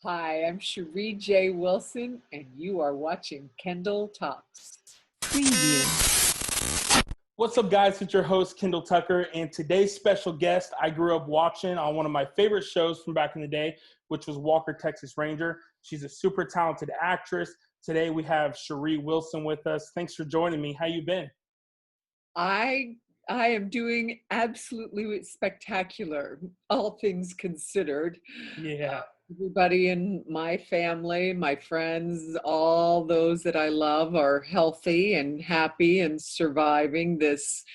Hi, I'm Sheree J Wilson, and you are watching Kendall Talks. Preview. What's up, guys? It's your host, Kendall Tucker, and today's special guest I grew up watching on one of my favorite shows from back in the day, which was Walker, Texas Ranger. She's a super talented actress. Today we have Sheree Wilson with us. Thanks for joining me. How you been? I I am doing absolutely spectacular, all things considered. Yeah, Everybody in my family, my friends, all those that I love are healthy and happy and surviving this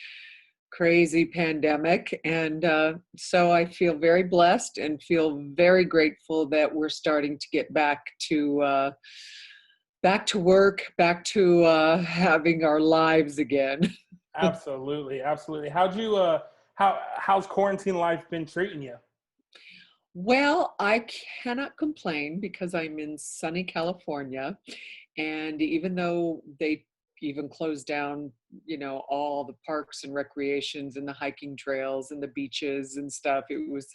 crazy pandemic. And so I feel very blessed and feel very grateful that we're starting to get back to work, back to having our lives again. absolutely, absolutely. How's quarantine life been treating you? Well, I cannot complain because I'm in sunny California. And even though they even closed down, all the parks and recreations and the hiking trails and the beaches and stuff, it was,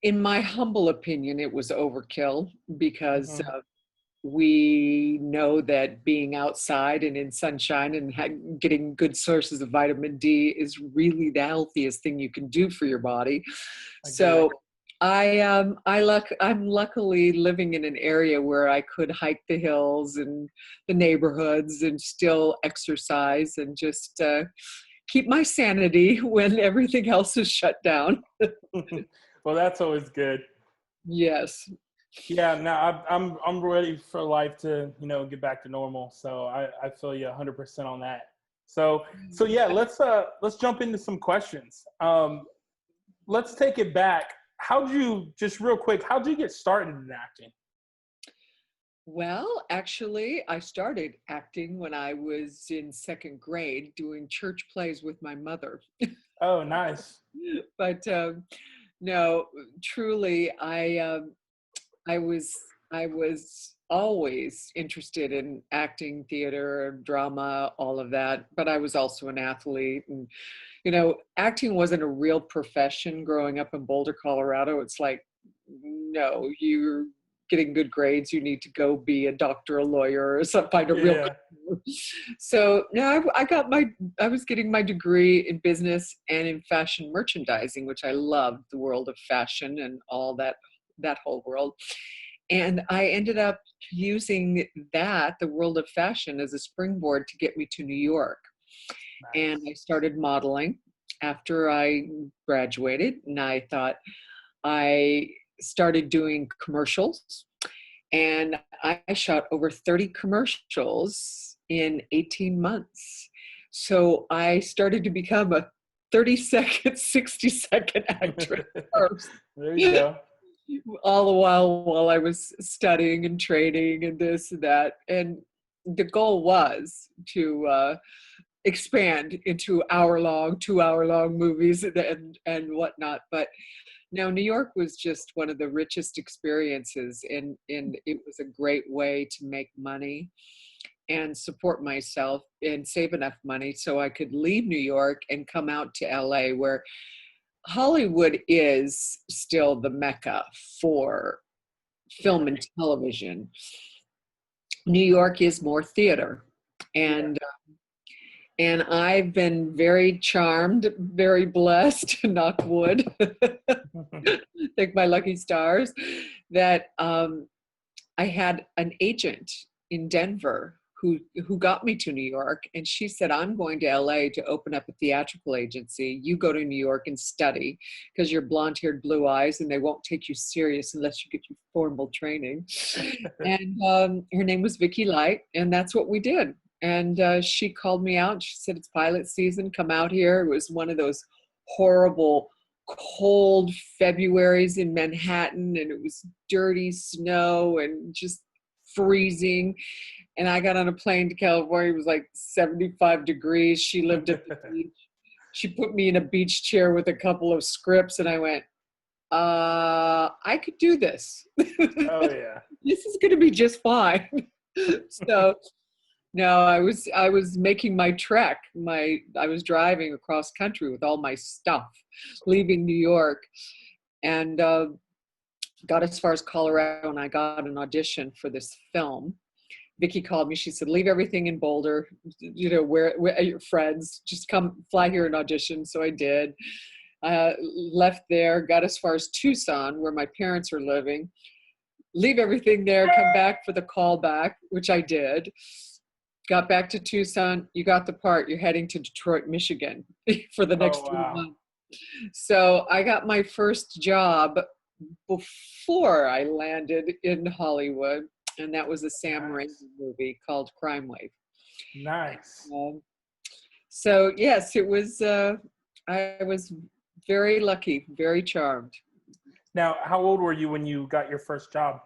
in my humble opinion, it was overkill because Mhm. we know that being outside and in sunshine and getting good sources of vitamin D is really the healthiest thing you can do for your body. Agreed. So I'm luckily living in an area where I could hike the hills and the neighborhoods and still exercise and just keep my sanity when everything else is shut down. Well, that's always good. Yes. Yeah, no, I'm ready for life to get back to normal. So I feel you 100% on that. So yeah, let's jump into some questions. Let's take it back. How'd you just real quick? How'd you get started in acting? Well, actually, I started acting when I was in second grade doing church plays with my mother. Oh, nice. But no, truly, I was I was always interested in acting, theater, drama, all of that. But I was also an athlete, and acting wasn't a real profession growing up in Boulder, Colorado. It's like, no, you're getting good grades. You need to go be a doctor, a lawyer, or some find a real Yeah. career. So now I was getting my degree in business and in fashion merchandising, which I loved the world of fashion and all that whole world. And I ended up using the world of fashion, as a springboard to get me to New York. And Nice. I started modeling after I graduated. And I thought I started doing commercials. And I shot over 30 commercials in 18 months. So I started to become a 30-second, 60-second actress first. There you go. All the while I was studying and training and this and that. And the goal was to expand into hour-long, 2-hour-long movies and whatnot. But no, New York was just one of the richest experiences, and it was a great way to make money and support myself and save enough money so I could leave New York and come out to LA, where Hollywood is still the mecca for Yeah. film and television. New York is more theater. Yeah. And I've been very charmed, very blessed, knock wood, thank my lucky stars, that I had an agent in Denver who got me to New York, and she said, "I'm going to LA to open up a theatrical agency. You go to New York and study because you're blonde-haired, blue eyes, and they won't take you serious unless you get your formal training." And her name was Vicky Light, and that's what we did. And she called me out. She said, "It's pilot season. Come out here." It was one of those horrible, cold Februarys in Manhattan, and it was dirty snow and just freezing. And I got on a plane to California. It was like 75 degrees. She lived at the beach. She put me in a beach chair with a couple of scripts, and I went, I could do this. Oh yeah. This is going to be just fine. So no, I was making my trek. I was driving across country with all my stuff, leaving New York, and got as far as Colorado, and I got an audition for this film. Vicki called me. She said, leave everything in Boulder, where your friends, just come fly here and audition. So I did. Left there, got as far as Tucson, where my parents are living, leave everything there, come back for the callback, which I did. Got back to Tucson. You got the part. You're heading to Detroit, Michigan for the next 3 months. So I got my first job before I landed in Hollywood, and that was a Sam Raimi movie called Crime Wave. Nice. So yes, it was. I was very lucky, very charmed. Now, how old were you when you got your first job?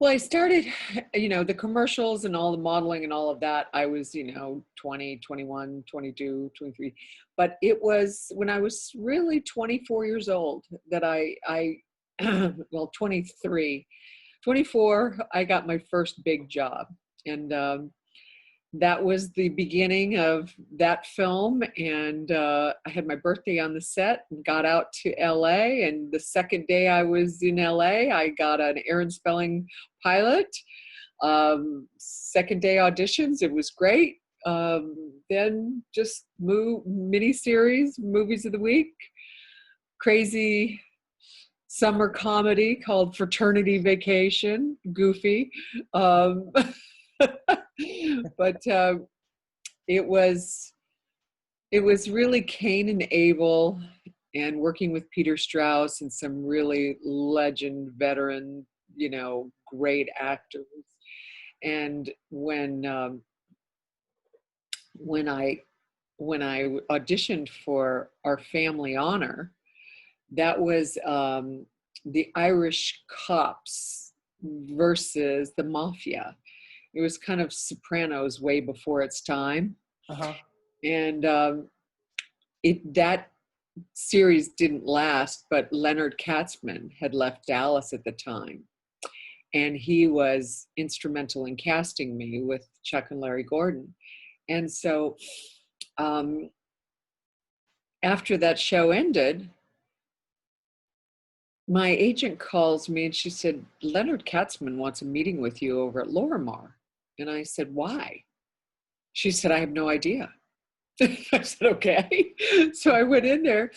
Well, I started, the commercials and all the modeling and all of that. I was, 20, 21, 22, 23. But it was when I was really 24 years old that well, 23, 24, I got my first big job. And that was the beginning of that film. And I had my birthday on the set and got out to LA. And the second day I was in LA, I got an Aaron Spelling pilot. Second day auditions, it was great. Then just miniseries, movies of the week, crazy summer comedy called Fraternity Vacation, goofy. But it was really Cain and Abel, and working with Peter Strauss and some really legend veteran, great actors. And when I auditioned for Our Family Honor, that was the Irish cops versus the mafia. It was kind of Sopranos way before its time. Uh-huh. And that series didn't last, but Leonard Katzman had left Dallas at the time. And he was instrumental in casting me with Chuck and Larry Gordon. And so after that show ended, my agent calls me and she said, Leonard Katzman wants a meeting with you over at Lorimar. And I said, why? She said, I have no idea. I said, okay. So I went in there,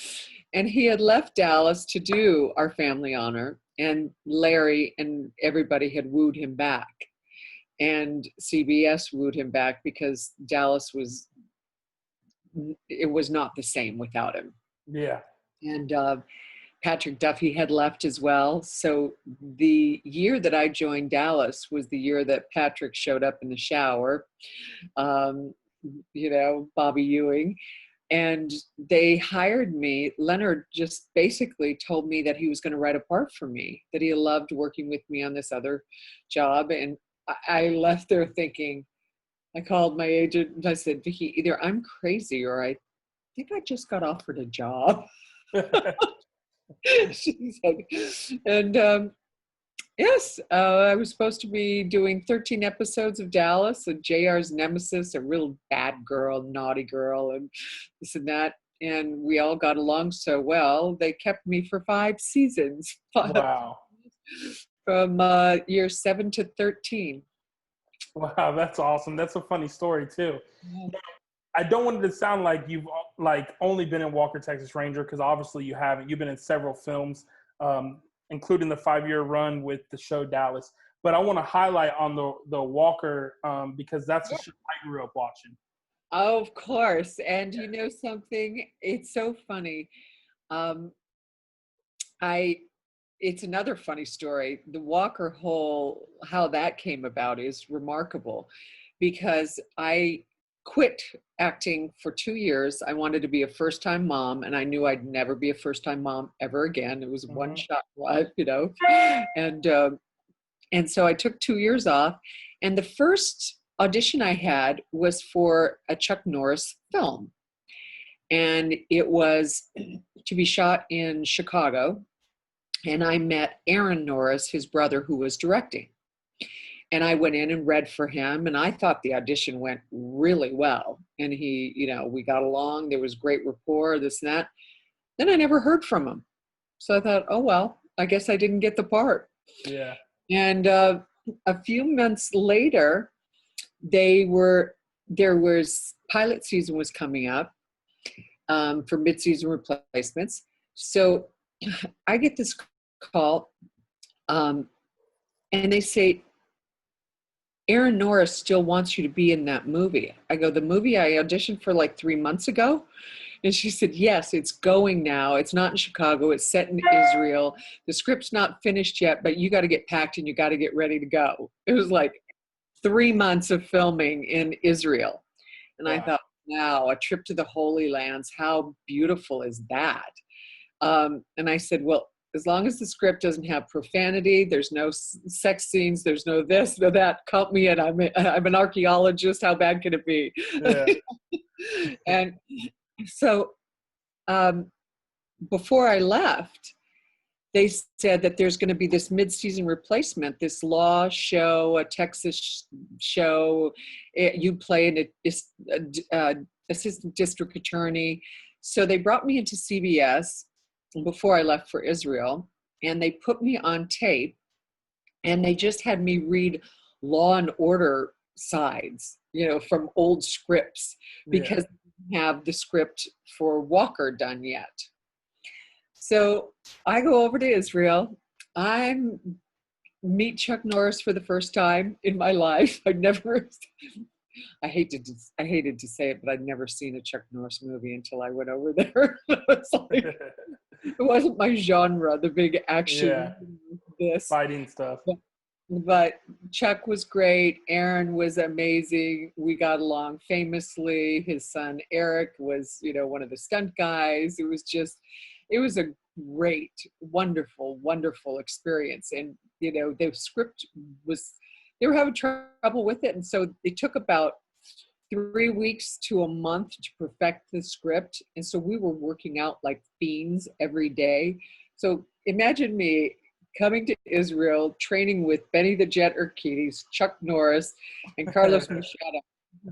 and he had left Dallas to do Our Family Honor, and Larry and everybody had wooed him back. And CBS wooed him back because Dallas was not the same without him. Yeah. And Patrick Duffy had left as well. So the year that I joined Dallas was the year that Patrick showed up in the shower, Bobby Ewing, and they hired me. Leonard just basically told me that he was going to write a part for me, that he loved working with me on this other job. And I left there thinking, I called my agent and I said, Vicki, either I'm crazy or I think I just got offered a job. She said, and yes, I was supposed to be doing 13 episodes of Dallas, and JR's nemesis, a real bad girl, naughty girl, and this and that. And we all got along so well, they kept me for 5 seasons. Wow. From year 7 to 13. Wow, that's awesome. That's a funny story too. I don't want it to sound like you've only been in Walker, Texas Ranger, because obviously you haven't. You've been in several films, including the 5-year run with the show Dallas. But I want to highlight on the Walker because that's the show I grew up watching. Oh, of course. And you know something? It's so funny. It's another funny story. The Walker Hole, how that came about is remarkable, because I quit acting for 2 years. I wanted to be a first-time mom, and I knew I'd never be a first-time mom ever again. It was one shot life, and so I took 2 years off. And the first audition I had was for a Chuck Norris film, and it was to be shot in Chicago. And I met Aaron Norris, his brother, who was directing. And I went in and read for him, and I thought the audition went really well. And he, we got along. There was great rapport, this and that. Then I never heard from him. So I thought, oh, well, I guess I didn't get the part. Yeah. And a few months later, there was pilot season was coming up for mid-season replacements. So I get this call, and they say, Aaron Norris still wants you to be in that movie. I go, the movie I auditioned for like 3 months ago? And she said, yes, it's going now. It's not in Chicago. It's set in Israel. The script's not finished yet, but you got to get packed and you got to get ready to go. It was like 3 months of filming in Israel. And I thought, wow, a trip to the Holy Lands. How beautiful is that? And I said, well, as long as the script doesn't have profanity, there's no sex scenes, there's no this, no that, count me in. I'm an archaeologist. How bad can it be? Yeah. And so before I left, they said that there's going to be this mid-season replacement, this law show, a Texas show. You play an assistant district attorney. So they brought me into CBS before I left for Israel, and they put me on tape, and they just had me read Law and Order sides, from old scripts, because they didn't have the script for Walker done yet. So I go over to Israel. I meet Chuck Norris for the first time in my life. I hated to say it, but I'd never seen a Chuck Norris movie until I went over there. It wasn't my genre, the big action, fighting stuff. But Chuck was great. Aaron was amazing. We got along famously. His son Eric was, one of the stunt guys. It was a great, wonderful, wonderful experience. And, the script they were having trouble with it. And so it took about 3 weeks to a month to perfect the script. And so we were working out like fiends every day. So imagine me coming to Israel, training with Benny the Jet Urquidez, Chuck Norris, and Carlos Machado,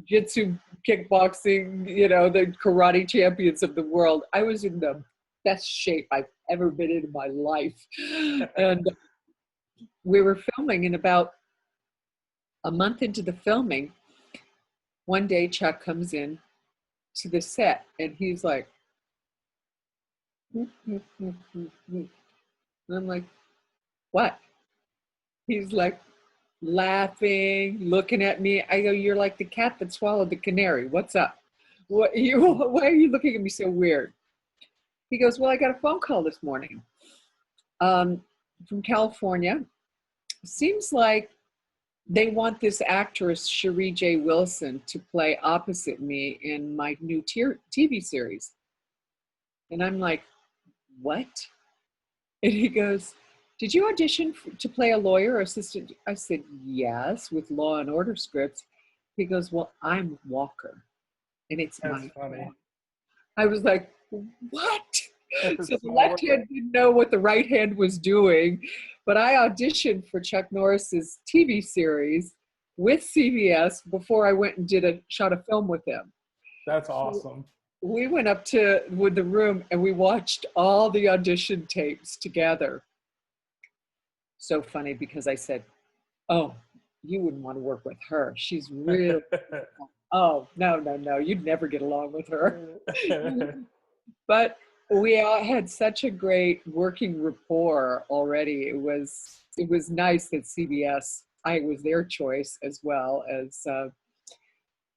jiu-jitsu, kickboxing, the karate champions of the world. I was in the best shape I've ever been in my life. And we were filming, and about a month into the filming, one day Chuck comes in to the set, and he's like, and I'm like, what? He's like laughing, looking at me. I go, you're like the cat that swallowed the canary. What's up? Why are you looking at me so weird? He goes, well, I got a phone call this morning from California. Seems like they want this actress, Sheree J Wilson, to play opposite me in my new TV series. And I'm like, what? And he goes, did you audition to play a lawyer or assistant? I said, yes, with Law and Order scripts. He goes, well, I'm Walker. And it's my funny. I was like, what? So the left hand didn't know what the right hand was doing, but I auditioned for Chuck Norris's TV series with CBS before I went and shot a film with him. That's awesome. So we went up with the room and we watched all the audition tapes together. So funny, because I said, oh, you wouldn't want to work with her. She's really, oh, no, you'd never get along with her. But we all had such a great working rapport already. It was nice that CBS, I was their choice as well, as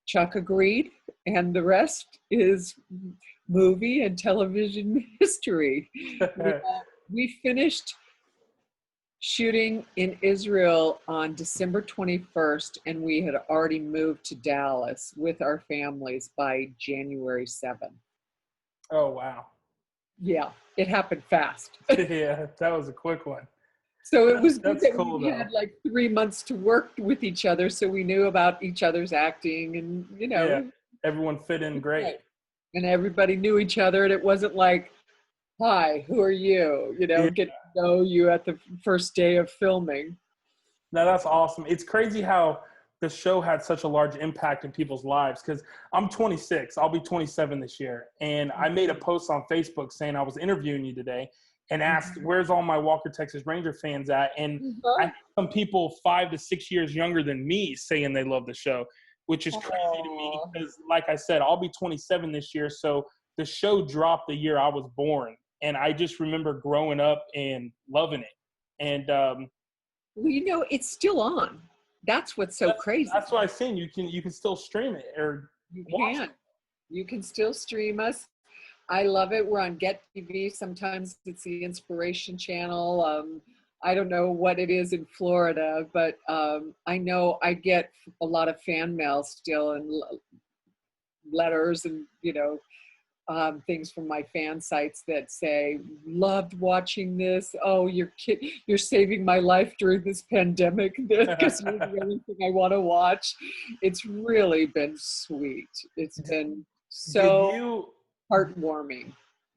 Chuck agreed, and the rest is movie and television history. We finished shooting in Israel on December 21st, and we had already moved to Dallas with our families by January 7th. Oh, wow. Yeah, it happened fast. Yeah, that was a quick one. So it was good that cool, we had like 3 months to work with each other, so we knew about each other's acting, and yeah, everyone fit in great. And everybody knew each other, and it wasn't like, hi, who are you? Get to know you at the first day of filming. No, that's awesome. It's crazy how the show had such a large impact in people's lives, because I'm 26. I'll be 27 this year. And I made a post on Facebook saying I was interviewing you today. and asked, where's all my Walker, Texas Ranger fans at? And I had some people 5 to 6 years younger than me saying they love the show, which is crazy to me because, like I said, I'll be 27 this year. So the show dropped the year I was born. And I just remember growing up and loving it. And well, you know, it's still on. That's what's so crazy. That's what I'm saying. You can still stream it or watch it. You can still stream us. I love it. We're on Get TV. Sometimes it's the Inspiration Channel. I don't know what it is in Florida, but I know I get a lot of fan mail still and letters and, you know, things from my fan sites that say, loved watching this. Oh, you're saving my life during this pandemic because you're the only thing I want to watch. It's really been sweet. It's been so heartwarming.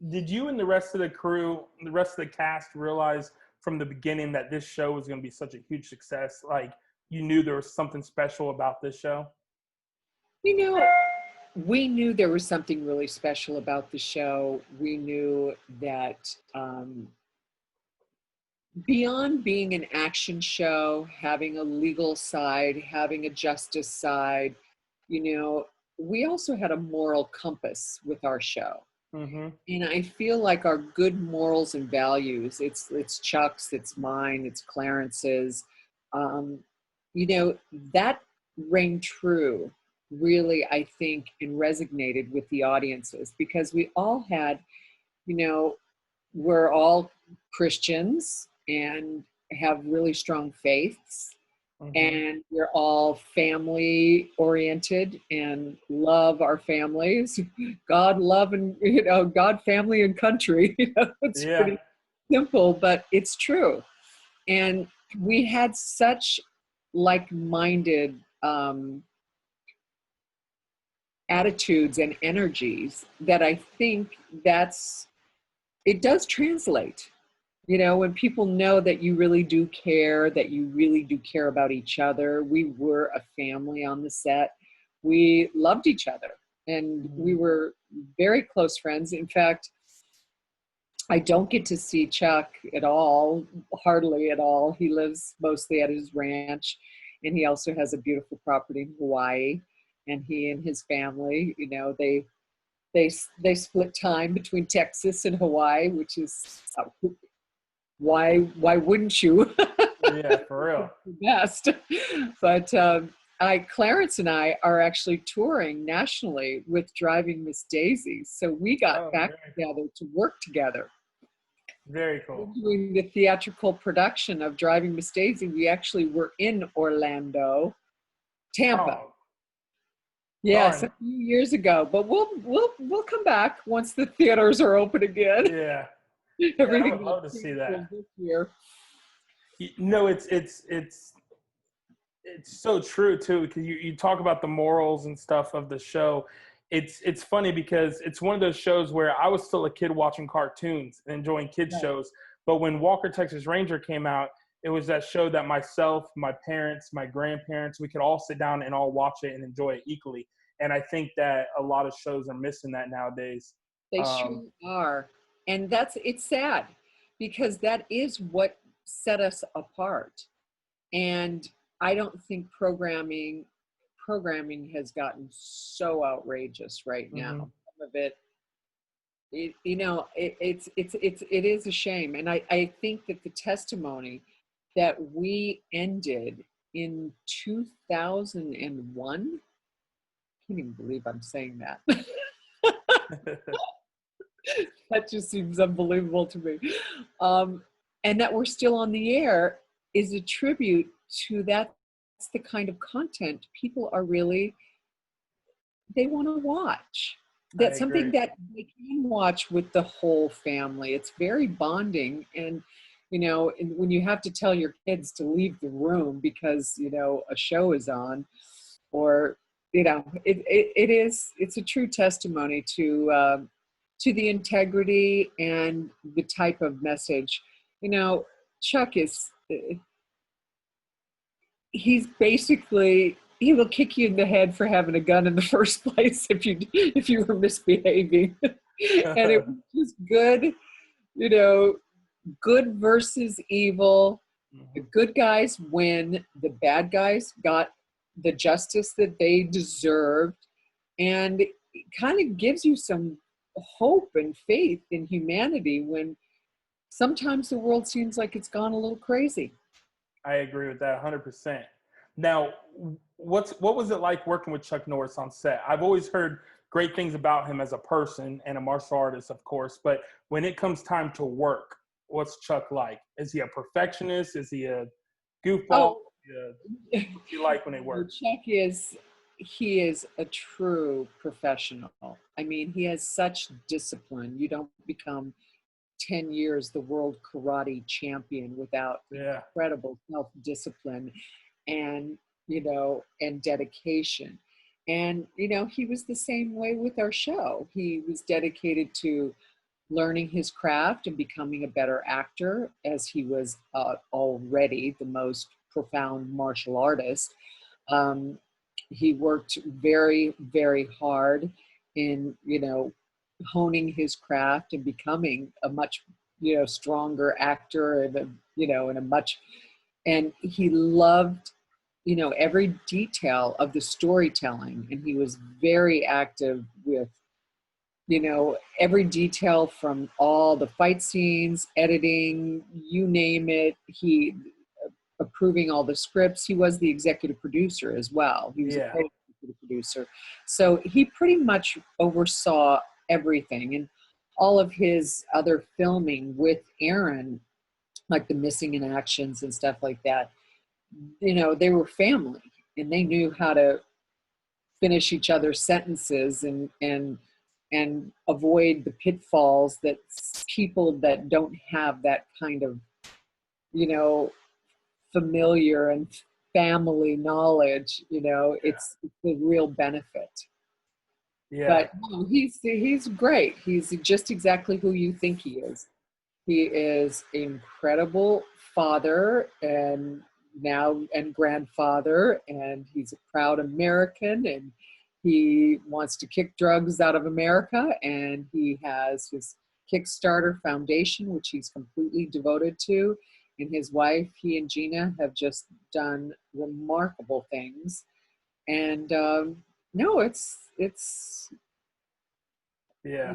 Did you and the rest of the crew, the rest of the cast realize from the beginning that this show was going to be such a huge success? Like, you knew there was something special about this show? You know, we knew there was something really special about the show. We knew that beyond being an action show, having a legal side, having a justice side, you know, we also had a moral compass with our show. And I feel like our good morals and values, it's Chuck's, it's mine, it's Clarence's, you know, that rang true really, I think, and resonated with the audiences because we all had, you know, we're all Christians and have really strong faiths. And we're all family oriented and love our families. God, love, and, you know, God, family, and country. You know, it's pretty simple, but it's true. And we had such like-minded attitudes and energies that I think it does translate. You know, when people know that you really do care, that you really do care about each other. We were a family on the set. We loved each other and we were very close friends. In fact, I don't get to see Chuck at all, hardly at all. He lives mostly at his ranch and he also has a beautiful property in Hawaii. And he and his family, you know, they split time between Texas and Hawaii, which is why wouldn't you? Yeah, for real. The best. But Clarence and I are actually touring nationally with Driving Miss Daisy. So we got back together to work together. Very cool. Doing the theatrical production of Driving Miss Daisy, we actually were in Orlando, Tampa. Yes, a few years ago. But we'll come back once the theaters are open again. Yeah. Everything I would love to see that. This year. No, it's so true too, because you talk about the morals and stuff of the show. It's funny because it's one of those shows where I was still a kid watching cartoons and enjoying kids shows. But when Walker, Texas Ranger came out, it was that show that myself, my parents, my grandparents, we could all sit down and all watch it and enjoy it equally. And I think that a lot of shows are missing that nowadays. They sure are. And it's sad because that is what set us apart. And I don't think programming has gotten so outrageous right now. Some of it is a shame. And I think that the testimony that we ended in 2001, I can't even believe I'm saying that. That just seems unbelievable to me. And that we're still on the air is a tribute to that's the kind of content people are really, they want to watch. That's something that they can watch with the whole family. It's very bonding. And, you know, when you have to tell your kids to leave the room because, you know, a show is on, or, you know, it's a true testimony to the integrity and the type of message. You know, Chuck he's basically, he will kick you in the head for having a gun in the first place if you were misbehaving. And it was just good, you know, good versus evil. The Mhm. good guys win. The bad guys got the justice that they deserved. And it kind of gives you some hope and faith in humanity when sometimes the world seems like it's gone a little crazy. I agree with that 100%. Now, what was it like working with Chuck Norris on set? I've always heard great things about him as a person and a martial artist, of course, but when it comes time to work, what's Chuck like? Is he a perfectionist? Is he a goofball? Oh, What's he like when they no, work? Chuck is, he is a true professional. I mean, he has such discipline. You don't become 10 years the world karate champion without Yeah, incredible self-discipline and, and dedication. And, he was the same way with our show. He was dedicated to learning his craft and becoming a better actor, as he was already the most profound martial artist. Um, he worked very, very hard in, honing his craft and becoming a much, stronger actor and and a much, and he loved, every detail of the storytelling. And he was very active with, every detail from all the fight scenes, editing, you name it. He approving all the scripts. He was the executive producer as well. He was a yeah, co-executive producer. So he pretty much oversaw everything. And all of his other filming with Aaron, like the missing in actions and stuff like that, they were family and they knew how to finish each other's sentences and avoid the pitfalls that people that don't have that kind of, you know, familiar and family knowledge, it's a real benefit. yeah, But no, he's great. He's just exactly who you think he is. He is an incredible father and grandfather, and he's a proud American, and he wants to kick drugs out of America, and he has his Kickstarter foundation, which he's completely devoted to. And his wife, he and Gina, have just done remarkable things. And no, it's yeah.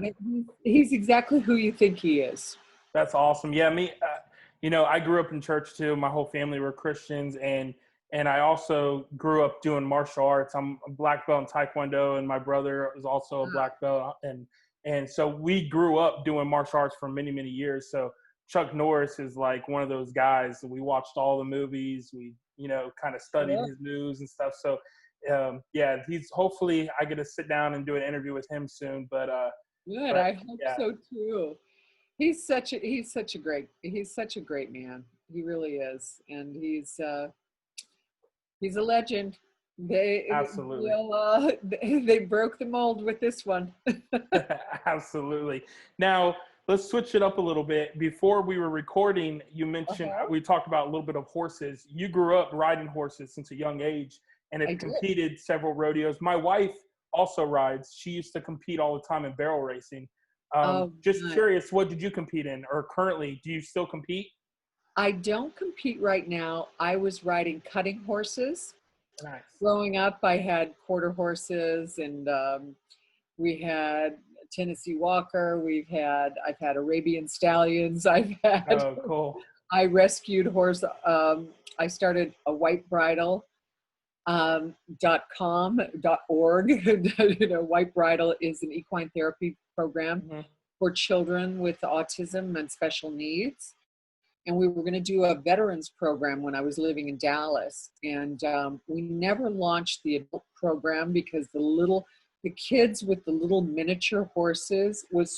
he's exactly who you think he is. That's awesome. Yeah, I grew up in church too. My whole family were Christians, and I also grew up doing martial arts. I'm a black belt in Taekwondo, and my brother is also a black belt, and so we grew up doing martial arts for many, many years. So Chuck Norris is like one of those guys. We watched all the movies. We, kind of studied Yeah. his moves and stuff. So, yeah, he's hopefully I get to sit down and do an interview with him soon. Good. But I hope yeah, so too. He's such a great man. He really is, and he's a legend. They absolutely. will they broke the mold with this one. Absolutely. Now, let's switch it up a little bit. Before we were recording, you mentioned Uh-huh. we talked about a little bit of horses. You grew up riding horses since a young age and I have did. competed several rodeos. My wife also rides. She used to compete all the time in barrel racing. Oh, Just my. curious, what did you compete in, or currently, do you still compete? I don't compete right now. I was riding cutting horses. Nice. Growing up, I had quarter horses, and we had Tennessee Walker. I've had Arabian stallions. Oh, cool. I rescued horse. I started a white bridle .com.org. White Bridle is an equine therapy program Mhm. for children with autism and special needs. And we were going to do a veterans program when I was living in Dallas. And we never launched the adult program because the kids with the little miniature horses was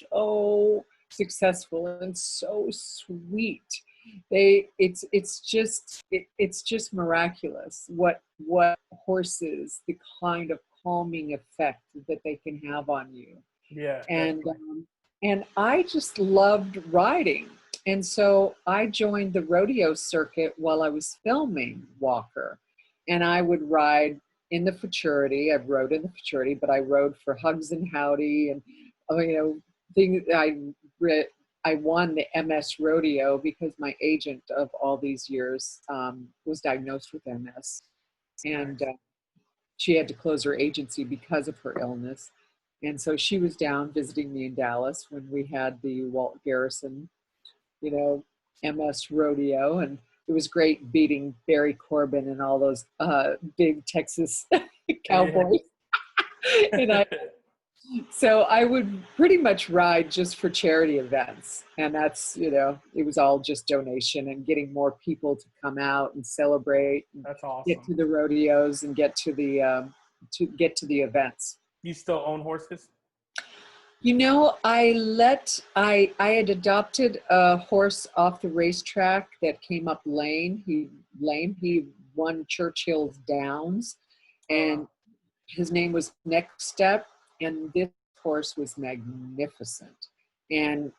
so successful and so sweet. It's just miraculous what horses, the kind of calming effect that they can have on you. Yeah, and definitely. and I just loved riding. And so I joined the rodeo circuit while I was filming Walker, and I would ride in the futurity. I rode in the futurity, but I rode for Hugs and Howdy, and things. I won the MS rodeo because my agent of all these years was diagnosed with MS, and she had to close her agency because of her illness. And so she was down visiting me in Dallas when we had the Walt Garrison, MS rodeo, and it was great beating Barry Corbin and all those big Texas cowboys. And so I would pretty much ride just for charity events. And that's, it was all just donation and getting more people to come out and celebrate. And That's awesome. get to the rodeos and get to the events. You still own horses? I had adopted a horse off the racetrack that came up lame. He won Churchill's Downs, and his name was Next Step. And this horse was magnificent. And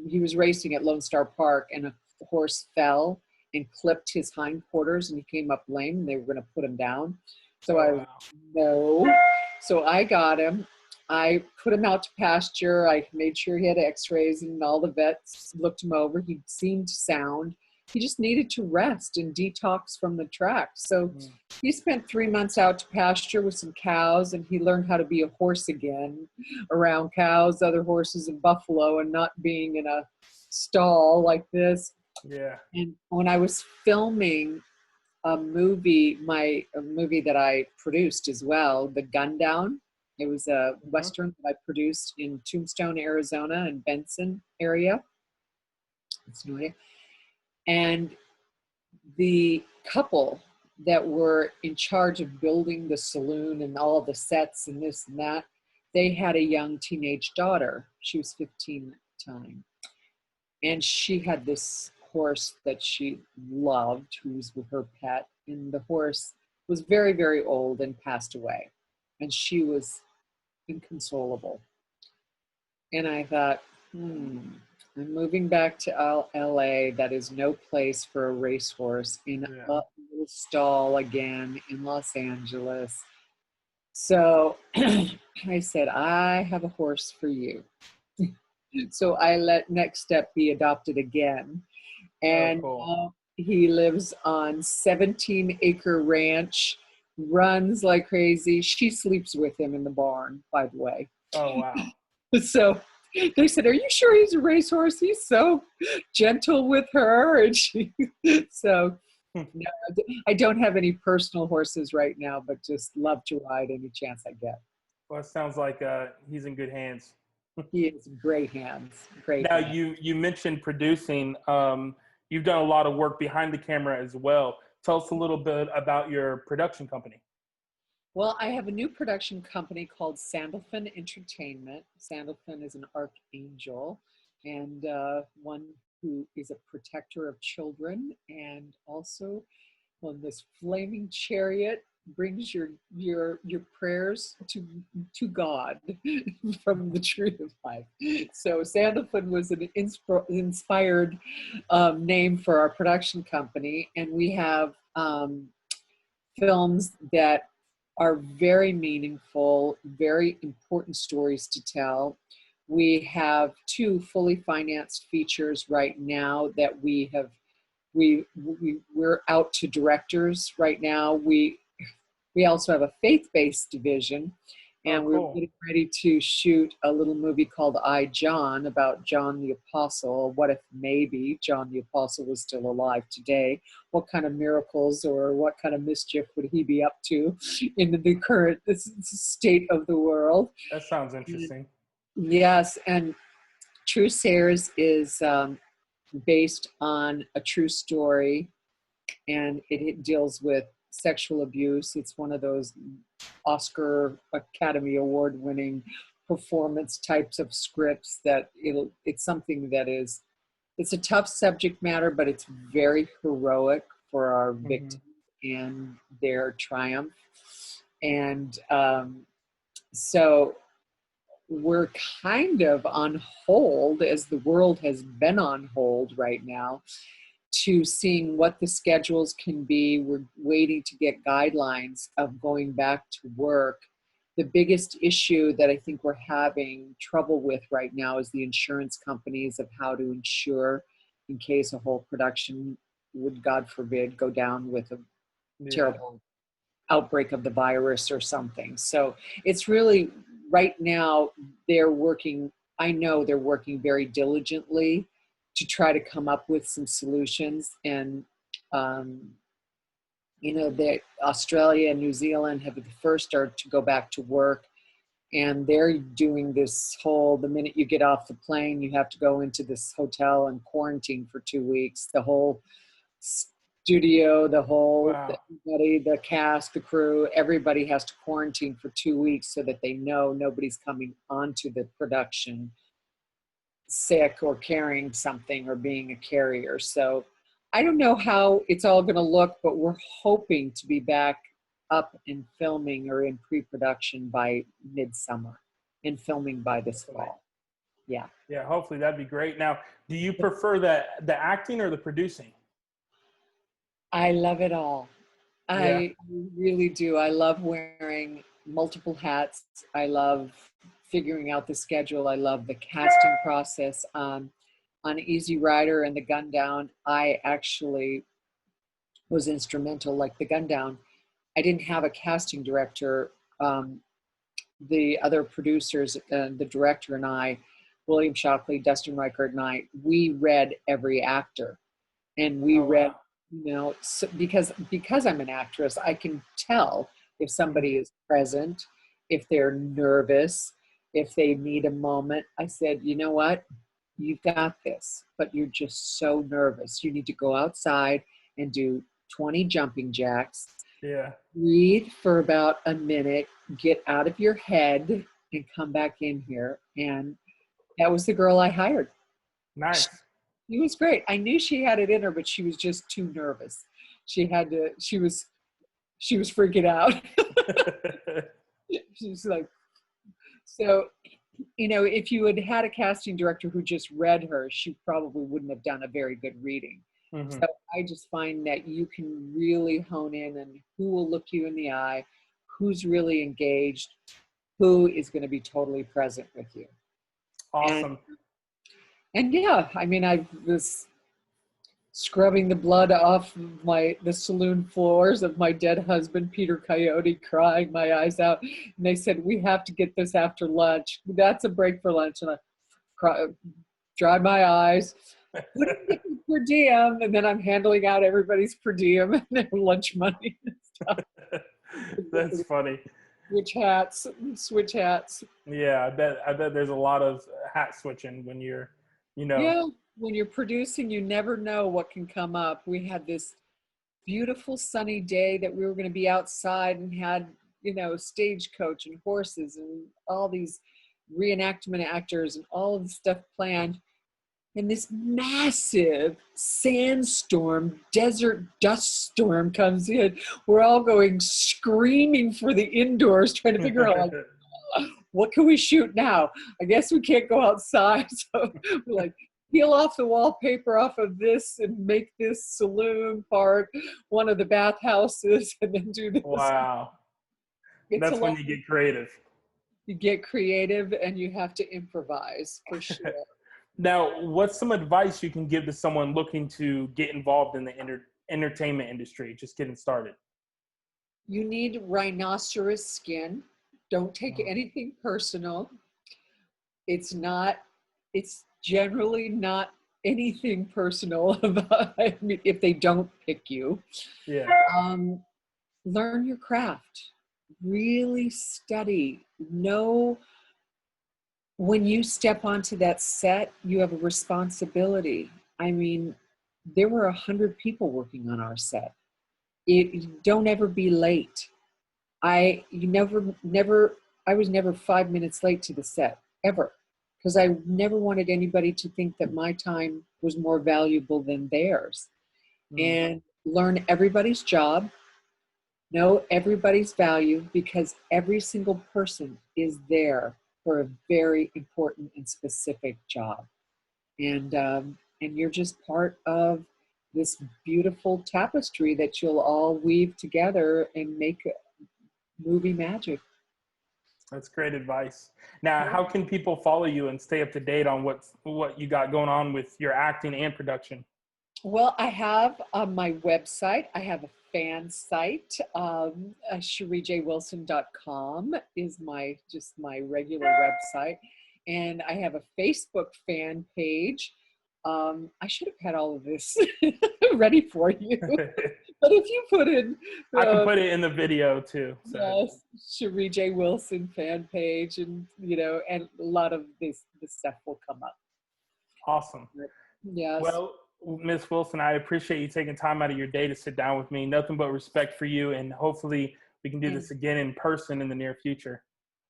he was racing at Lone Star Park, and a horse fell and clipped his hindquarters, and he came up lame, and they were going to put him down. So So I got him. I put him out to pasture. I made sure he had x-rays, and all the vets looked him over. He seemed sound. He just needed to rest and detox from the track. So he spent 3 months out to pasture with some cows, and he learned how to be a horse again around cows, other horses, and buffalo, and not being in a stall like this. Yeah. And when I was filming a movie that I produced as well, The Gun Down. It was a Western that I produced in Tombstone, Arizona, and Benson area. And the couple that were in charge of building the saloon and all of the sets and this and that, they had a young teenage daughter. She was 15 at the time. And she had this horse that she loved, who was with her pet. And the horse was very, very old and passed away. And she was inconsolable. And I thought, I'm moving back to LA. That is no place for a racehorse in a little stall again in Los Angeles. So I said, I have a horse for you. So I let Next Step be adopted again. And he lives on 17-acre ranch, runs like crazy. She sleeps with him in the barn, by the way. Oh, wow. So they said, are you sure he's a racehorse? He's so gentle with her. And no, I don't have any personal horses right now, but just love to ride any chance I get. Well, it sounds like he's in good hands. He is great hands. Now, you mentioned producing. You've done a lot of work behind the camera as well. Tell us a little bit about your production company. Well, I have a new production company called Sandalphon Entertainment. Sandalphon is an archangel and one who is a protector of children, and also on this flaming chariot brings your prayers to God from the tree of life. So Sandalphon was an inspired name for our production company, and we have films that are very meaningful, very important stories to tell. We have 2 fully financed features right now that we're out to directors right now. We also have a faith-based division, and we're getting ready to shoot a little movie called I, John, about John the Apostle. What if maybe John the Apostle was still alive today? What kind of miracles or what kind of mischief would he be up to in the current state of the world? That sounds interesting. Yes, and True Sayers is based on a true story, and it deals with sexual abuse. It's one of those Oscar Academy Award winning performance types of scripts that it's something that it's a tough subject matter, but it's very heroic for our victims and their triumph. And so we're kind of on hold, as the world has been on hold right now, to seeing what the schedules can be. We're waiting to get guidelines of going back to work. the biggest issue that I think we're having trouble with right now is the insurance companies of how to insure in case a whole production would, God forbid, go down with a Yeah. terrible outbreak of the virus or something. So it's really, right now, they're working, I know they're working very diligently to try to come up with some solutions. And, that Australia and New Zealand have the first start to go back to work. And they're doing this whole, the minute you get off the plane, you have to go into this hotel and quarantine for 2 weeks. The whole studio, Wow. everybody, the cast, the crew, everybody has to quarantine for 2 weeks so that they know nobody's coming onto the production sick or carrying something or being a carrier. So I don't know how it's all going to look, but we're hoping to be back up and filming or in pre-production by midsummer and filming by this fall. Yeah. Yeah, hopefully that'd be great. Now, do you prefer the acting or the producing? I love it all. Yeah. I really do. I love wearing multiple hats. I love figuring out the schedule. I love the casting process. On Easy Rider and the Gun Down, I actually was instrumental. Like the Gun Down, I didn't have a casting director. The other producers, the director and I, William Shockley, Dustin Reichert and I, we read every actor. And we Oh, read, wow. so because I'm an actress, I can tell if somebody is present, if they're nervous, if they need a moment. I said, you know what? You've got this, but you're just so nervous. You need to go outside and do 20 jumping jacks, Yeah. breathe for about a minute, get out of your head and come back in here. And that was the girl I hired. Nice. She was great. I knew she had it in her, but she was just too nervous. She was freaking out. She's like, so, if you had had a casting director who just read her, she probably wouldn't have done a very good reading. Hmm. So I just find that you can really hone in on who will look you in the eye, who's really engaged, who is going to be totally present with you. Awesome. And yeah, I mean, I was scrubbing the blood off the saloon floors of my dead husband, Peter Coyote, crying my eyes out. And they said, we have to get this after lunch. That's a break for lunch. And I dry my eyes, put it in per diem, and then I'm handling out everybody's per diem and their lunch money and stuff. That's funny. Switch hats. Yeah, I bet there's a lot of hat switching when you're, Yeah, when you're producing, you never know what can come up. We had this beautiful sunny day that we were going to be outside and had, stagecoach and horses and all these reenactment actors and all of the stuff planned. And this massive sandstorm, desert dust storm comes in. We're all going screaming for the indoors, trying to figure out, what can we shoot now? I guess we can't go outside. So we're like, peel off the wallpaper off of this and make this saloon part one of the bathhouses and then do this. Wow. That's when you get creative. You get creative and you have to improvise for sure. Now, what's some advice you can give to someone looking to get involved in the entertainment industry, just getting started? You need rhinoceros skin. Don't take anything personal. It's generally not anything personal about, if they don't pick you. Yeah. Learn your craft. Really study. Know when you step onto that set, you have a responsibility. I mean, there were 100 people working on our set. Don't ever be late. I was never 5 minutes late to the set, ever. Because I never wanted anybody to think that my time was more valuable than theirs. And learn everybody's job, know everybody's value, because every single person is there for a very important and specific job. And you're just part of this beautiful tapestry that you'll all weave together and make movie magic. That's great advice. Now, how can people follow you and stay up to date on what you got going on with your acting and production? Well, I have on my website, I have a fan site. ShereeJWilson.com is my regular website. And I have a Facebook fan page. I should have had all of this ready for you. But if you put in, I can put it in the video too. So. Yes, Sheree J Wilson fan page, and and a lot of this stuff will come up. Awesome. Yes. Well, Miss Wilson, I appreciate you taking time out of your day to sit down with me. Nothing but respect for you, and hopefully we can do this again in person in the near future.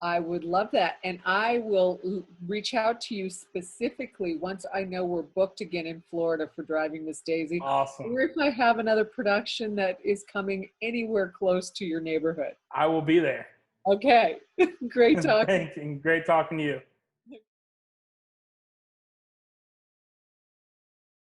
I would love that. And I will reach out to you specifically once I know we're booked again in Florida for Driving Miss Daisy. Awesome. Or if I have another production that is coming anywhere close to your neighborhood. I will be there. Okay. Great talking. Thank you. Great talking to you.